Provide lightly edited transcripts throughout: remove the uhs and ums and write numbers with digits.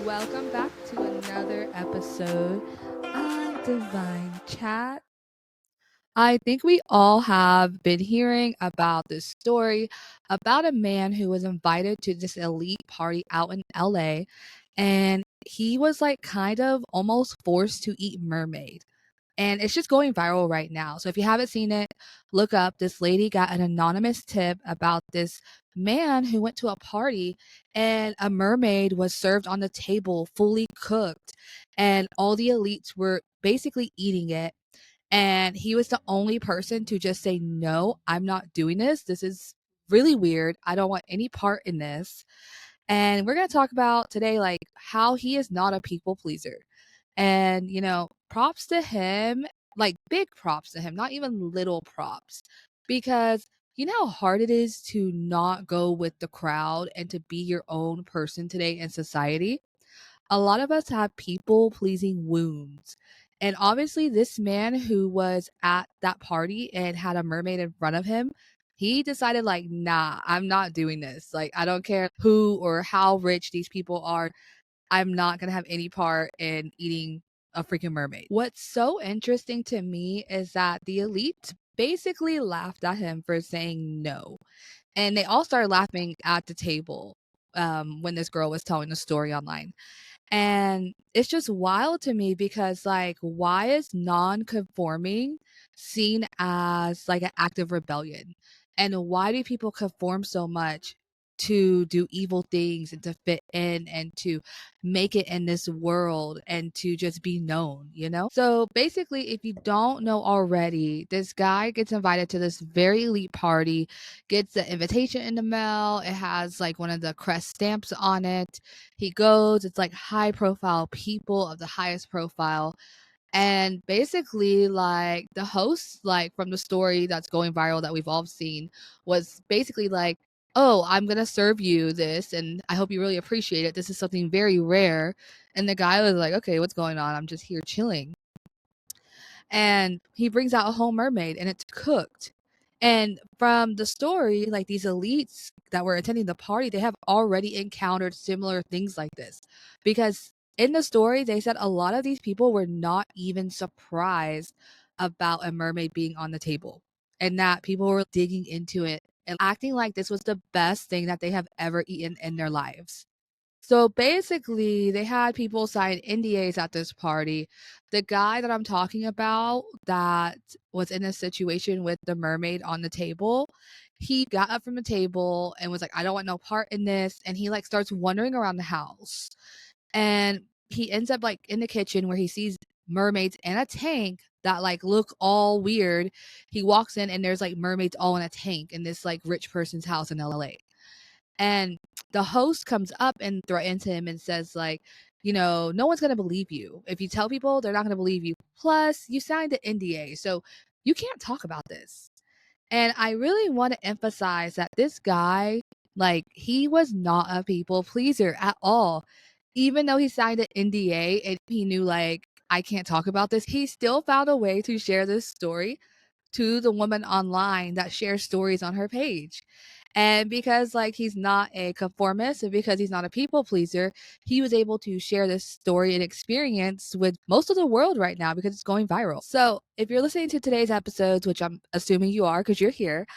welcome back to another episode of Divine Chat. I think we all have been hearing about this story about a man who was invited to this elite party out in LA, and he was like kind of almost forced to eat mermaid. And it's just going viral right now. So if you haven't seen it, look up. This lady got an anonymous tip about this man who went to a party and a mermaid was served on the table fully cooked, and all the elites were basically eating it, and he was the only person to just say, no, I'm not doing this. This is really weird. I don't want any part in this. And we're going to talk about today, like, how he is not a people pleaser. And, props to him, like, big props to him, not even little props. Because you know how hard it is to not go with the crowd and to be your own person today in society? A lot of us have people pleasing wounds. And obviously, this man who was at that party and had a mermaid in front of him, he decided, like, nah, I'm not doing this. Like, I don't care who or how rich these people are. I'm not going to have any part in eating a freaking mermaid. What's so interesting to me is that the elite basically laughed at him for saying no. And they all started laughing at the table when this girl was telling the story online. And it's just wild to me because, like, why is non-conforming seen as like an act of rebellion? And why do people conform so much to do evil things and to fit in and to make it in this world and to just be known? So basically, if you don't know already, this guy gets invited to this very elite party, gets the invitation in the mail. It has like one of the crest stamps on it. He goes, it's like high profile people of the highest profile. And basically, like, the host, like, from the story that's going viral that we've all seen, was basically like, oh, I'm going to serve you this. And I hope you really appreciate it. This is something very rare. And the guy was like, okay, what's going on? I'm just here chilling. And he brings out a whole mermaid and it's cooked. And from the story, like, these elites that were attending the party, they have already encountered similar things like this. Because in the story, they said a lot of these people were not even surprised about a mermaid being on the table, and that people were digging into it and acting like this was the best thing that they have ever eaten in their lives. So basically, they had people sign NDAs at this party. The guy that I'm talking about that was in a situation with the mermaid on the table, he got up from the table and was like, I don't want no part in this. And he like starts wandering around the house. And he ends up like in the kitchen where he sees mermaids in a tank that like look all weird. He walks in and there's like mermaids all in a tank in this like rich person's house in LA. And the host comes up and threatens him and says, like, no one's going to believe you. If you tell people, they're not going to believe you. Plus, you signed the NDA, so you can't talk about this. And I really want to emphasize that this guy, like, he was not a people pleaser at all. Even though he signed an NDA and he knew, like, I can't talk about this, he still found a way to share this story to the woman online that shares stories on her page. And because like he's not a conformist and because he's not a people pleaser, he was able to share this story and experience with most of the world right now because it's going viral. So if you're listening to today's episodes, which I'm assuming you are because you're here,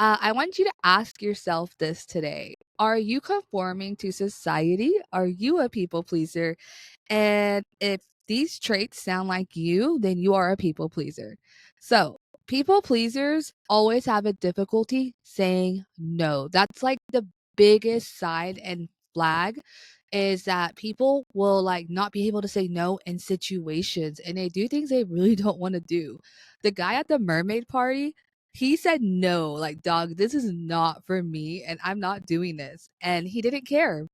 I want you to ask yourself this today. Are you conforming to society? Are you a people pleaser? And if these traits sound like you, then you are a people pleaser. So, people pleasers always have a difficulty saying no. That's like the biggest side and flag is that people will like not be able to say no in situations and they do things they really don't want to do. The guy at the mermaid party, he said no, like, dog, this is not for me and I'm not doing this. And he didn't care.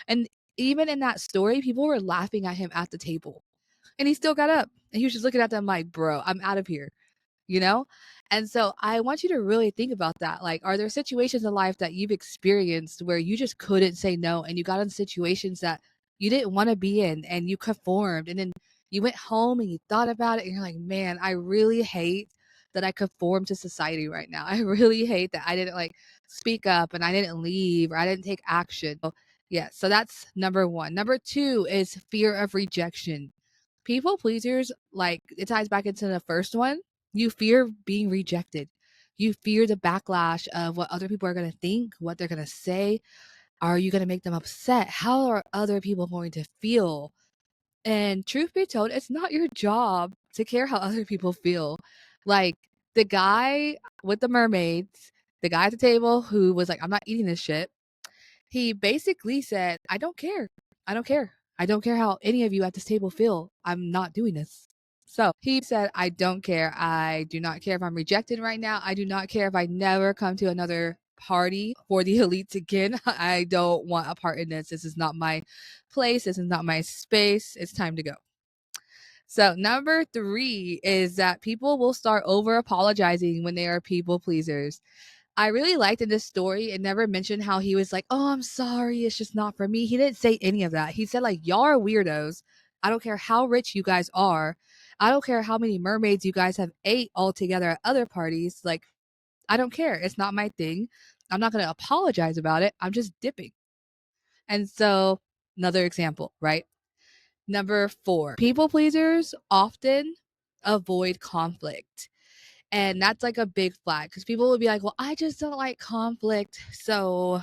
And even in that story, people were laughing at him at the table. And he still got up and he was just looking at them like, bro, I'm out of here, you know? And so I want you to really think about that. Like, are there situations in life that you've experienced where you just couldn't say no and you got in situations that you didn't want to be in and you conformed and then you went home and you thought about it and you're like, man, I really hate that I conform to society right now. I really hate that I didn't like speak up and I didn't leave or I didn't take action. Yeah, so that's number one. Number two is fear of rejection. People pleasers, like it ties back into the first one. You fear being rejected. You fear the backlash of what other people are going to think, what they're going to say. Are you going to make them upset? How are other people going to feel? And truth be told, it's not your job to care how other people feel. Like the guy with the mermaids, the guy at the table who was like, I'm not eating this shit. He basically said, I don't care. I don't care. I don't care how any of you at this table feel. I'm not doing this. So he said, I don't care. I do not care if I'm rejected right now. I do not care if I never come to another party for the elites again. I don't want a part in this. This is not my place. This is not my space. It's time to go. So, number three is that people will start over apologizing when they are people pleasers. I really liked in this story, it never mentioned how he was like, oh, I'm sorry, it's just not for me. He didn't say any of that. He said, like, y'all are weirdos. I don't care how rich you guys are. I don't care how many mermaids you guys have ate all together at other parties. Like, I don't care. It's not my thing. I'm not going to apologize about it. I'm just dipping. And so, another example, right? Number four, people pleasers often avoid conflict. And that's like a big flag because people will be like, well, I just don't like conflict. So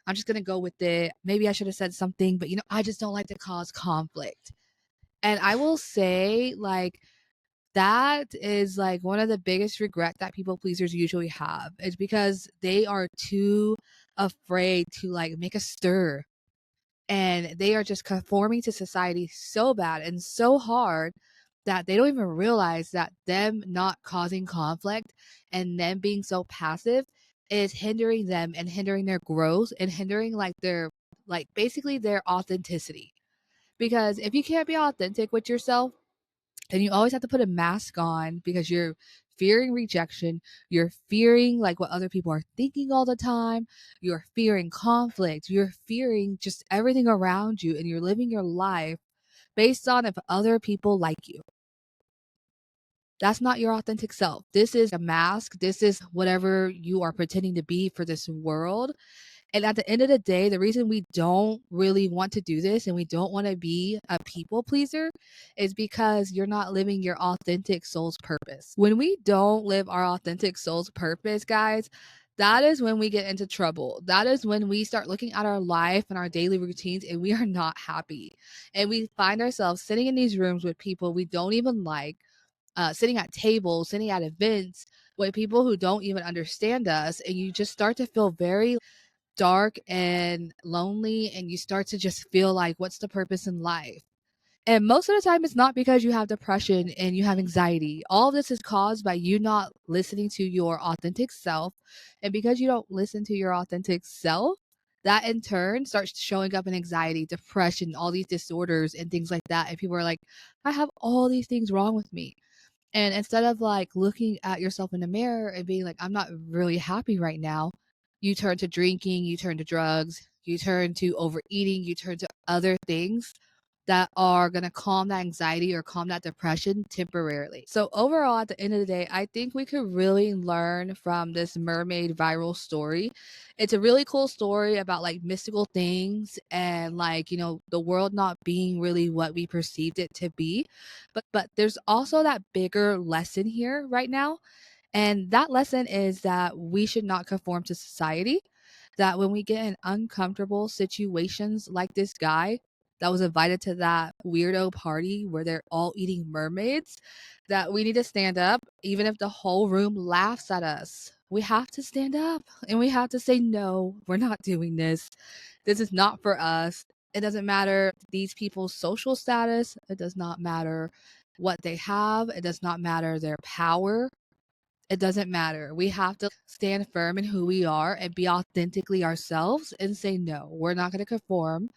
I'm just going to go with it. Maybe I should have said something, but I just don't like to cause conflict. And I will say, like, that is like one of the biggest regret that people pleasers usually have. It's because they are too afraid to like make a stir, and they are just conforming to society so bad and so hard that they don't even realize that them not causing conflict and them being so passive is hindering them and hindering their growth and hindering like their like basically their authenticity. Because if you can't be authentic with yourself, and you always have to put a mask on because you're fearing rejection, you're fearing like what other people are thinking all the time, you're fearing conflict, you're fearing just everything around you, and you're living your life based on if other people like you. That's not your authentic self. This is a mask. This is whatever you are pretending to be for this world. And at the end of the day, the reason we don't really want to do this and we don't want to be a people pleaser is because you're not living your authentic soul's purpose. When we don't live our authentic soul's purpose, guys, that is when we get into trouble. That is when we start looking at our life and our daily routines and we are not happy. And we find ourselves sitting in these rooms with people we don't even like, sitting at tables, sitting at events with people who don't even understand us. And you just start to feel very dark and lonely, and you start to just feel like, what's the purpose in life? And most of the time, it's not because you have depression and you have anxiety. All of this is caused by you not listening to your authentic self. And because you don't listen to your authentic self, that in turn starts showing up in anxiety, depression, all these disorders and things like that. And people are like, I have all these things wrong with me. And instead of like looking at yourself in the mirror and being like, I'm not really happy right now, you turn to drinking, you turn to drugs, you turn to overeating, you turn to other things that are going to calm that anxiety or calm that depression temporarily. So, overall, at the end of the day, I think we could really learn from this mermaid viral story. It's a really cool story about like mystical things and like, the world not being really what we perceived it to be. But there's also that bigger lesson here right now, and that lesson is that we should not conform to society. That when we get in uncomfortable situations like this guy that was invited to that weirdo party where they're all eating mermaids, that we need to stand up, even if the whole room laughs at us. We have to stand up and we have to say, no, we're not doing this. This is not for us. It doesn't matter these people's social status. It does not matter what they have. It does not matter their power. It doesn't matter. We have to stand firm in who we are and be authentically ourselves and say, no, we're not going to conform.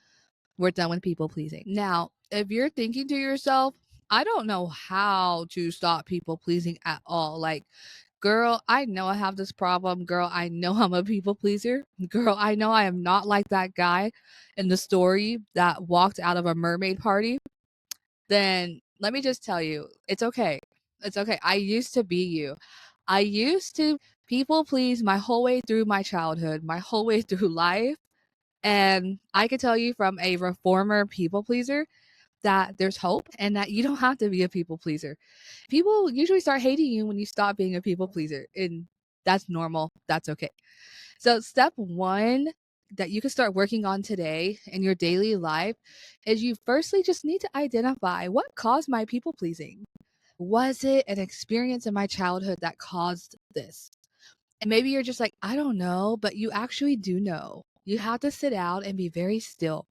We're done with people pleasing. Now, if you're thinking to yourself, I don't know how to stop people pleasing at all. Like, girl, I know I have this problem. Girl, I know I'm a people pleaser. Girl, I know I am not like that guy in the story that walked out of a mermaid party. Then let me just tell you, it's okay. It's okay. I used to be you. I used to people please my whole way through my childhood, my whole way through life. And I can tell you from a reformer people pleaser that there's hope and that you don't have to be a people pleaser. People usually start hating you when you stop being a people pleaser, and that's normal. That's okay. So, step one that you can start working on today in your daily life is you firstly just need to identify what caused my people pleasing. Was it an experience in my childhood that caused this? And maybe you're just like, I don't know, but you actually do know. You have to sit out and be very still.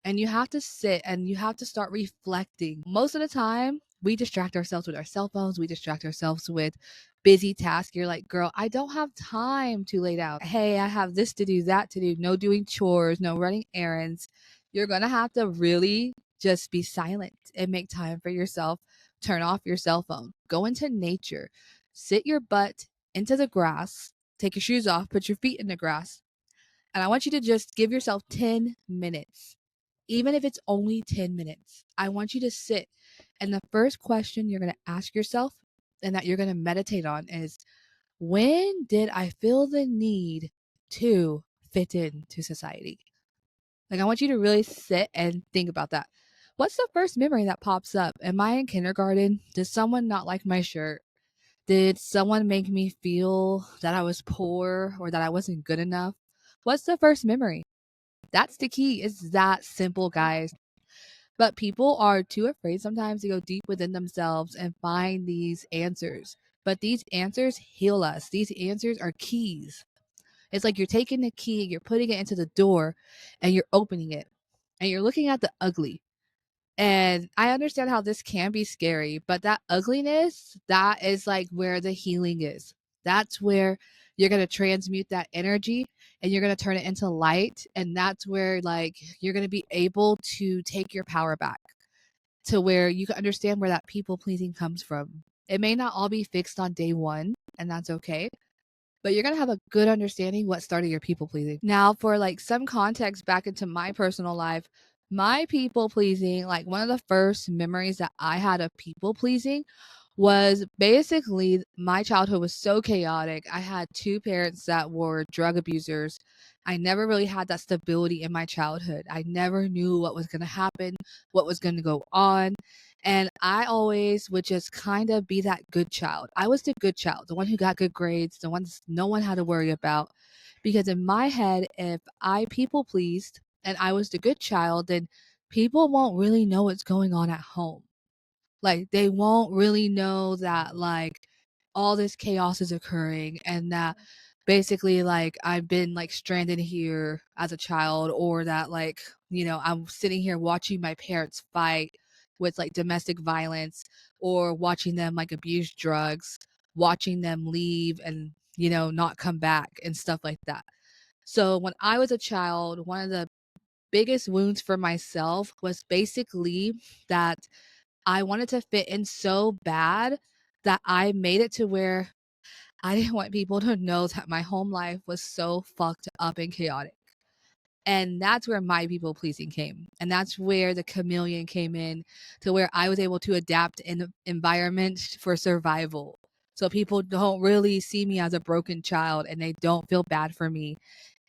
And you have to sit and you have to start reflecting. Most of the time, we distract ourselves with our cell phones. We distract ourselves with busy tasks. You're like, girl, I don't have time to lay down. Hey, I have this to do, that to do. No doing chores, no running errands. You're going to have to really just be silent and make time for yourself. Turn off your cell phone. Go into nature. Sit your butt into the grass. Take your shoes off. Put your feet in the grass. And I want you to just give yourself 10 minutes, even if it's only 10 minutes. I want you to sit. And the first question you're going to ask yourself and that you're going to meditate on is, when did I feel the need to fit into society? Like, I want you to really sit and think about that. What's the first memory that pops up? Am I in kindergarten? Did someone not like my shirt? Did someone make me feel that I was poor or that I wasn't good enough? What's the first memory? That's the key. It's that simple, guys. But people are too afraid sometimes to go deep within themselves and find these answers. But these answers heal us. These answers are keys. It's like you're taking the key, you're putting it into the door, and you're opening it. And you're looking at the ugly. And I understand how this can be scary, but that ugliness, that is like where the healing is. That's where you're going to transmute that energy and you're going to turn it into light. And that's where like you're going to be able to take your power back to where you can understand where that people pleasing comes from. It may not all be fixed on day one, and that's okay, but you're going to have a good understanding what started your people pleasing. Now, for like some context back into my personal life, my people pleasing, like one of the first memories that I had of people pleasing was basically my childhood was so chaotic. I had two parents that were drug abusers. I never really had that stability in my childhood. I never knew what was going to happen, what was going to go on. And I always would just kind of be that good child. I was the good child, the one who got good grades, the ones no one had to worry about. Because in my head, if I people pleased and I was the good child, then people won't really know what's going on at home. Like they won't really know that like all this chaos is occurring and that basically like I've been like stranded here as a child, or that like, I'm sitting here watching my parents fight with like domestic violence, or watching them like abuse drugs, watching them leave and, not come back and stuff like that. So when I was a child, one of the biggest wounds for myself was basically that I wanted to fit in so bad that I made it to where I didn't want people to know that my home life was so fucked up and chaotic. And that's where my people pleasing came. And that's where the chameleon came in, to where I was able to adapt in environment for survival. So people don't really see me as a broken child and they don't feel bad for me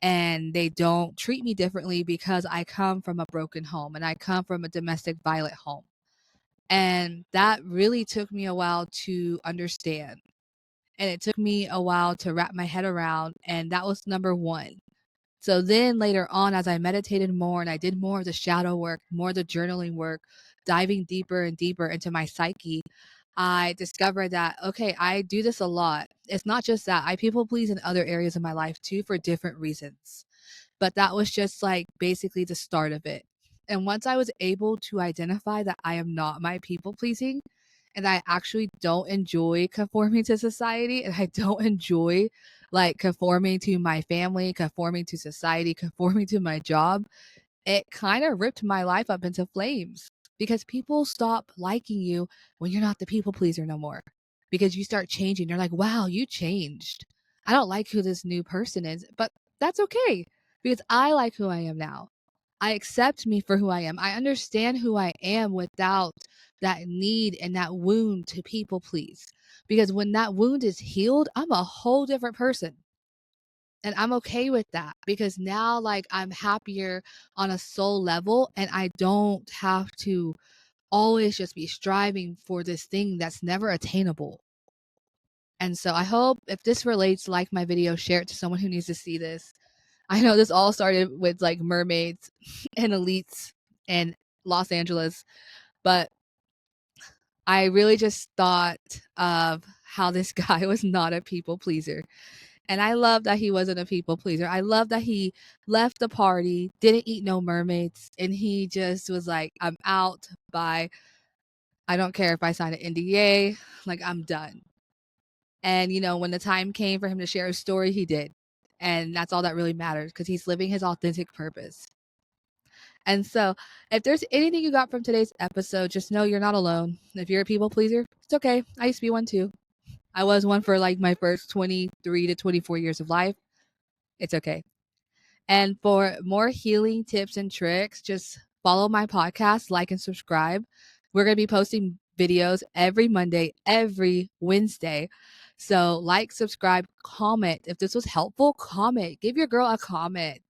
and they don't treat me differently because I come from a broken home and I come from a domestic violent home. And that really took me a while to understand. And it took me a while to wrap my head around. And that was number one. So then later on, as I meditated more and I did more of the shadow work, more of the journaling work, diving deeper and deeper into my psyche, I discovered that, okay, I do this a lot. It's not just that. I people please in other areas of my life too for different reasons. But that was just like basically the start of it. And once I was able to identify that I am not my people pleasing and I actually don't enjoy conforming to society and I don't enjoy like conforming to my family, conforming to society, conforming to my job, it kind of ripped my life up into flames because people stop liking you when you're not the people pleaser no more. Because you start changing. They're like, wow, you changed. I don't like who this new person is, but that's okay because I like who I am now. I accept me for who I am. I understand who I am without that need and that wound to people please. Because when that wound is healed, I'm a whole different person. And I'm okay with that because now like I'm happier on a soul level and I don't have to always just be striving for this thing that's never attainable. And so I hope if this relates, like my video, share it to someone who needs to see this. I know this all started with like mermaids and elites in Los Angeles, but I really just thought of how this guy was not a people pleaser. And I love that he wasn't a people pleaser. I love that he left the party, didn't eat no mermaids, and he just was like, I'm out. Bye. I don't care if I sign an NDA. Like, I'm done. And, you know, when the time came for him to share his story, he did. And that's all that really matters because he's living his authentic purpose. And so, if there's anything you got from today's episode, just know you're not alone. If you're a people pleaser, it's okay. I used to be one too. I was one for like my first 23 to 24 years of life. It's okay. And for more healing tips and tricks, just follow my podcast, like and subscribe. We're going to be posting videos every Monday, every Wednesday. So like, subscribe, comment. If this was helpful, comment. Give your girl a comment.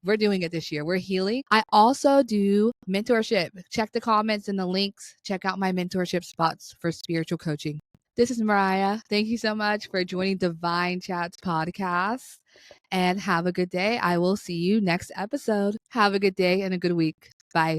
We're doing it this year. We're healing. I also do mentorship. Check the comments and the links. Check out my mentorship spots for spiritual coaching. This is Mariah. Thank you so much for joining Divine Chats podcast and have a good day. I will see you next episode. Have a good day and a good week. Bye.